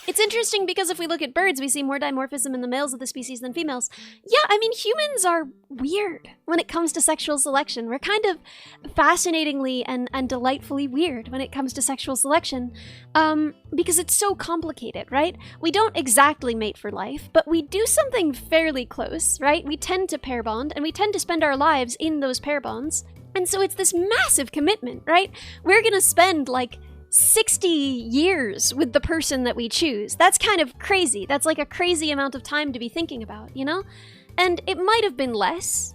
It's interesting because if we look at birds, we see more dimorphism in the males of the species than females. Yeah, I mean, humans are weird when it comes to sexual selection. We're kind of fascinatingly and delightfully weird when it comes to sexual selection, because it's so complicated, right? We don't exactly mate for life, but we do something fairly close, right? We tend to pair bond, and we tend to spend our lives in those pair bonds. And so it's this massive commitment, right? We're gonna spend, like, 60 years with the person that we choose. That's kind of crazy. That's like a crazy amount of time to be thinking about, you know? And it might have been less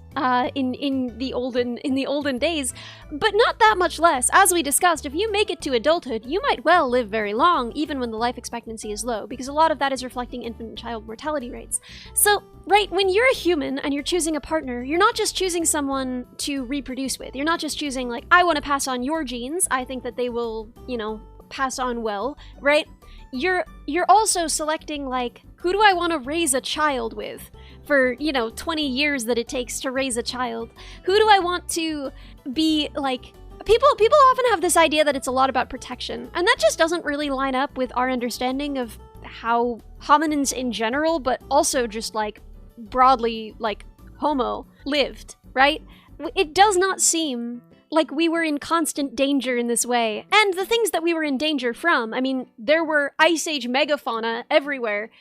in the olden days, but not that much less. As we discussed, if you make it to adulthood, you might well live very long, even when the life expectancy is low, because a lot of that is reflecting infant and child mortality rates. So, right, when you're a human and you're choosing a partner, you're not just choosing someone to reproduce with. You're not just choosing, like, I want to pass on your genes. I think that they will, you know, pass on well, right? You're also selecting, like, who do I want to raise a child with for, you know, 20 years that it takes to raise a child? Who do I want to be, like... People often have this idea that it's a lot about protection, and that just doesn't really line up with our understanding of how hominins in general, but also just, like, broadly, like, Homo, lived, right? It does not seem like we were in constant danger in this way. And the things that we were in danger from, I mean, there were Ice Age megafauna everywhere,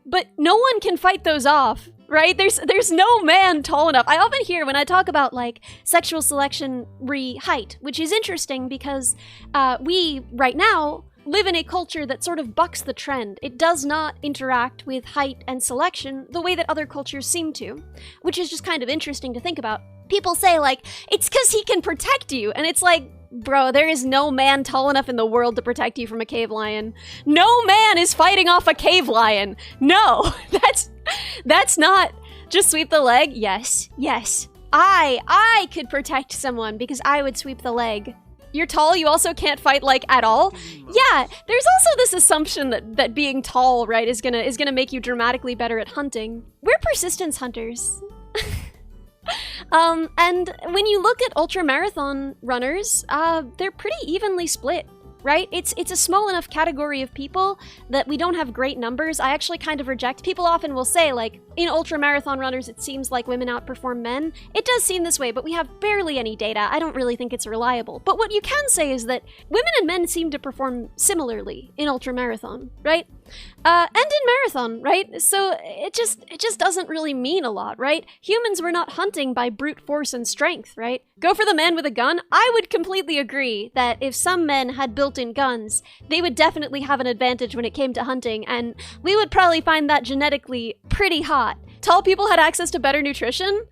but no one can fight those off, right? There's no man tall enough. I often hear when I talk about, like, sexual selection re-height, which is interesting because we, right now, live in a culture that sort of bucks the trend. It does not interact with height and selection the way that other cultures seem to, which is just kind of interesting to think about. People say, like, it's because he can protect you, and it's like, bro, there is no man tall enough in the world to protect you from a cave lion. No man is fighting off a cave lion. No, that's not just sweep the leg. Yes. I could protect someone because I would sweep the leg. You're tall, you also can't fight, like, at all? Yeah, there's also this assumption that being tall, right, is gonna make you dramatically better at hunting. We're persistence hunters. And when you look at ultramarathon runners, they're pretty evenly split, right? It's a small enough category of people that we don't have great numbers. I actually kind of reject. People often will say, like, in ultramarathon runners, it seems like women outperform men. It does seem this way, but we have barely any data. I don't really think it's reliable. But what you can say is that women and men seem to perform similarly in ultramarathon, right? And in marathon, right? So it just doesn't really mean a lot, right? Humans were not hunting by brute force and strength, right? Go for the man with a gun? I would completely agree that if some men had built-in guns, they would definitely have an advantage when it came to hunting, and we would probably find that genetically pretty hot. Tall people had access to better nutrition?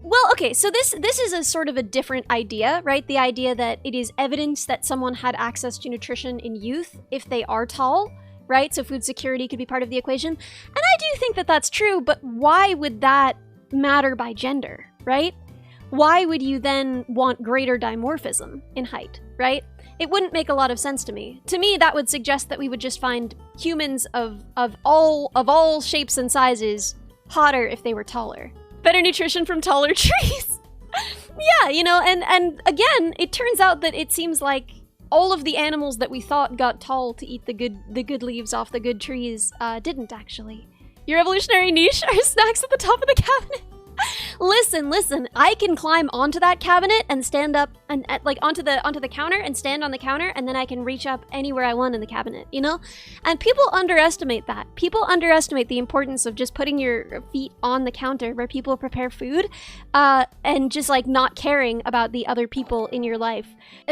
Well, okay, so this is a sort of a different idea, right? The idea that it is evidence that someone had access to nutrition in youth if they are tall, right? So food security could be part of the equation. And I do think that that's true, but why would that matter by gender, right? Why would you then want greater dimorphism in height, right? It wouldn't make a lot of sense to me. To me, that would suggest that we would just find humans of all shapes and sizes hotter if they were taller. Better nutrition from taller trees. Yeah, you know, and again, it turns out that it seems like all of the animals that we thought got tall to eat the good leaves off the good trees didn't actually. Your evolutionary niche are snacks at the top of the cabinet. Listen, I can climb onto that cabinet and stand up and like onto the counter and stand on the counter, and then I can reach up anywhere I want in the cabinet, you know? And people underestimate that. People underestimate the importance of just putting your feet on the counter where people prepare food, and just like not caring about the other people in your life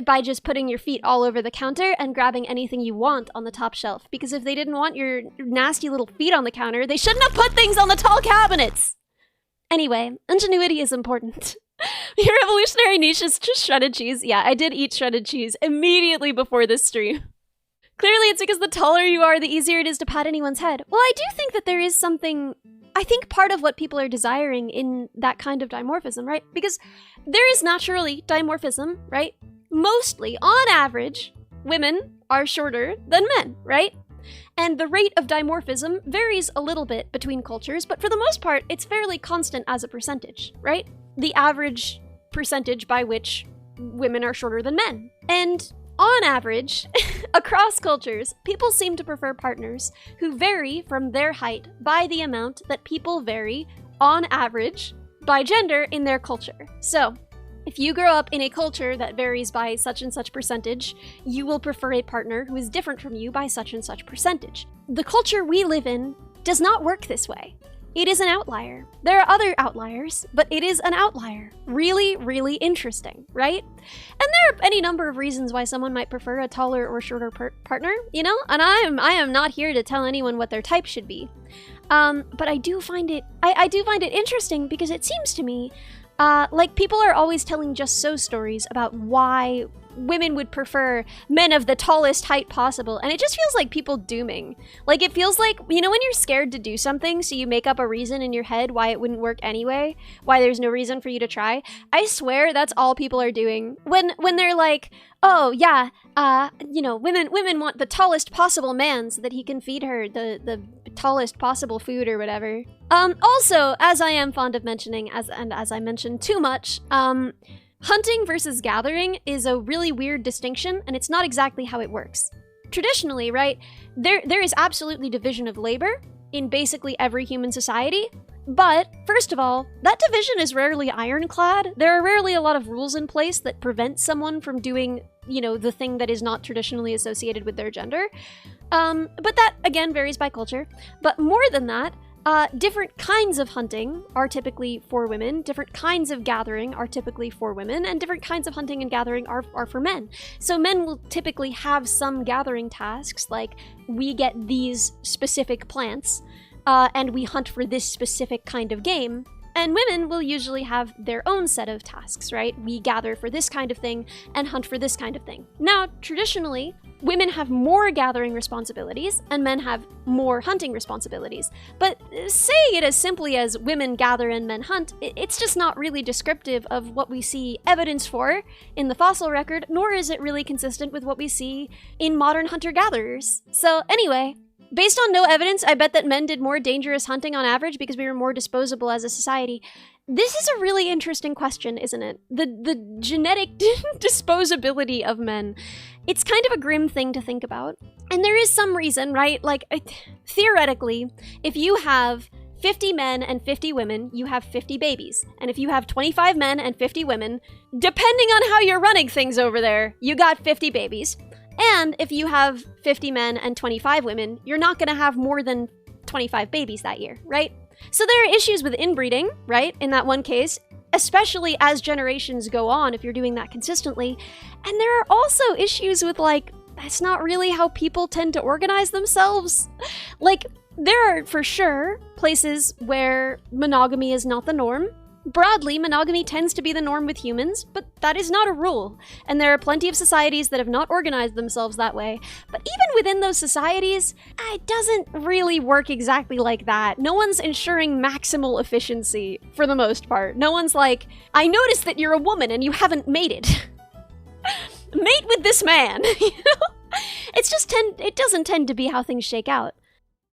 by just putting your feet all over the counter and grabbing anything you want on the top shelf. Because if they didn't want your nasty little feet on the counter, they shouldn't have put things on the tall cabinets. Anyway, ingenuity is important. Your evolutionary niche is just shredded cheese. Yeah, I did eat shredded cheese immediately before this stream. Clearly, it's because the taller you are, the easier it is to pat anyone's head. Well, I do think that there is something... I think part of what people are desiring in that kind of dimorphism, right? Because there is naturally dimorphism, right? Mostly, on average, women are shorter than men, right? And the rate of dimorphism varies a little bit between cultures, but for the most part, it's fairly constant as a percentage, right? The average percentage by which women are shorter than men. And On average, across cultures, people seem to prefer partners who vary from their height by the amount that people vary, on average, by gender in their culture. So, if you grow up in a culture that varies by such and such percentage, you will prefer a partner who is different from you by such and such percentage. The culture we live in does not work this way. It is an outlier. There are other outliers, but it is an outlier. Really, really interesting, right? And there are any number of reasons why someone might prefer a taller or shorter partner, you know? And I am not here to tell anyone what their type should be. But I do find it, I do find it interesting because it seems to me like people are always telling just so stories about why women would prefer men of the tallest height possible, and it just feels like people dooming. Like, it feels like, you know, when you're scared to do something, so you make up a reason in your head why it wouldn't work anyway, why there's no reason for you to try. I swear that's all people are doing. When they're like, oh yeah, you know, women want the tallest possible man so that he can feed her the tallest possible food or whatever. Also, as I am fond of mentioning, as I mentioned too much, hunting versus gathering is a really weird distinction, and it's not exactly how it works. Traditionally, right, there is absolutely division of labor in basically every human society, but first of all, that division is rarely ironclad. There are rarely a lot of rules in place that prevent someone from doing, you know, the thing that is not traditionally associated with their gender. But that, again, varies by culture. But more than that, different kinds of hunting are typically for women, different kinds of gathering are typically for women, and different kinds of hunting and gathering are for men. So men will typically have some gathering tasks, like we get these specific plants, and we hunt for this specific kind of game. And women will usually have their own set of tasks, right? We gather for this kind of thing and hunt for this kind of thing. Now, traditionally, women have more gathering responsibilities and men have more hunting responsibilities. But saying it as simply as women gather and men hunt, it's just not really descriptive of what we see evidence for in the fossil record, nor is it really consistent with what we see in modern hunter-gatherers. So anyway, based on no evidence, I bet that men did more dangerous hunting on average because we were more disposable as a society. This is a really interesting question, isn't it? The genetic disposability of men. It's kind of a grim thing to think about. And there is some reason, right? Like, theoretically, if you have 50 men and 50 women, you have 50 babies. And if you have 25 men and 50 women, depending on how you're running things over there, you got 50 babies. And if you have 50 men and 25 women, you're not going to have more than 25 babies that year, right? So there are issues with inbreeding, right, in that one case, especially as generations go on if you're doing that consistently. And there are also issues with, like, that's not really how people tend to organize themselves. Like, there are, for sure, places where monogamy is not the norm. Broadly, monogamy tends to be the norm with humans, but that is not a rule. And there are plenty of societies that have not organized themselves that way. But even within those societies, it doesn't really work exactly like that. No one's ensuring maximal efficiency, for the most part. No one's like, I noticed that you're a woman and you haven't mated. Mate with this man, you know? It doesn't tend to be how things shake out.